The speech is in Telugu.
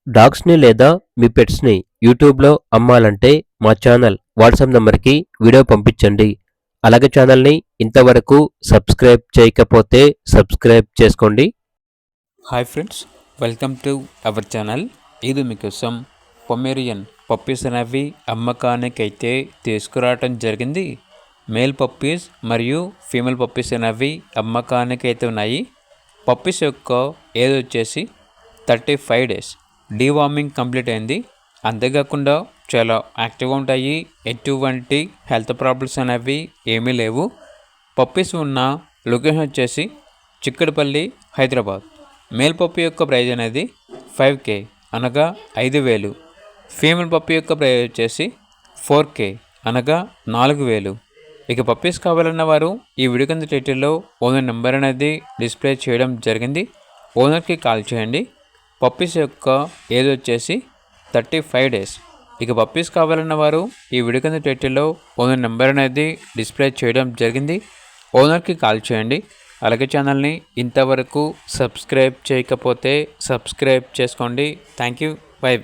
డాగ్స్‌ని లేదా మీ పెట్స్‌ని యూట్యూబ్‌లో అమ్మాలంటే మా ఛానల్ వాట్సాప్ నంబర్‌కి వీడియో పంపించండి. అలాగే ఛానల్‌ని ఇంతవరకు సబ్స్క్రైబ్ చేయకపోతే సబ్స్క్రైబ్ చేసుకోండి. Hi friends, welcome to our channel. ఇది మీకోసం పొమేరియన్ పప్పీస్ అనేవి అమ్మకానికి అయితే తీసుకురావటం జరిగింది. మేల్ పప్పీస్ మరియు ఫీమేల్ పప్పీస్ అనేవి అమ్మకానికి అయితే ఉన్నాయి. పప్పీస్ యొక్క ఏజ్ వచ్చేసి 35 డేస్. డీవార్మింగ్ కంప్లీట్ అయింది. అంతేకాకుండా చాలా యాక్టివ్గా ఉంటాయి. ఎటువంటి హెల్త్ ప్రాబ్లమ్స్ అనేవి ఏమీ లేవు. పప్పీస్ ఉన్న లొకేషన్ వచ్చేసి చిక్కడపల్లి, హైదరాబాద్. మేల్ పప్పీ యొక్క ప్రైజ్ అనేది 5K అనగా 5,000. ఫీమేల్ పప్పీ యొక్క ప్రైజ్ వచ్చేసి 4K అనగా 4,000. ఇక పప్పీస్ కావాలన్న వారు ఈ వీడియో కింద టైటిల్లో ఓనర్ నెంబర్ అనేది డిస్ప్లే చేయడం జరిగింది. ఓనర్కి కాల్ చేయండి. పప్పీస్ యొక్క ఏజ్ వచ్చేసి 35 డేస్. ఇక పప్పీస్ కావాలన్న వారు ఈ వీడియో కింద టైటిల్లో ఓనర్ నెంబర్ అనేది డిస్ప్లే చేయడం జరిగింది. ఓనర్కి కాల్ చేయండి. అలాగే ఛానల్ని ఇంతవరకు సబ్స్క్రైబ్ చేయకపోతే సబ్స్క్రైబ్ చేసుకోండి. Thank you. బై.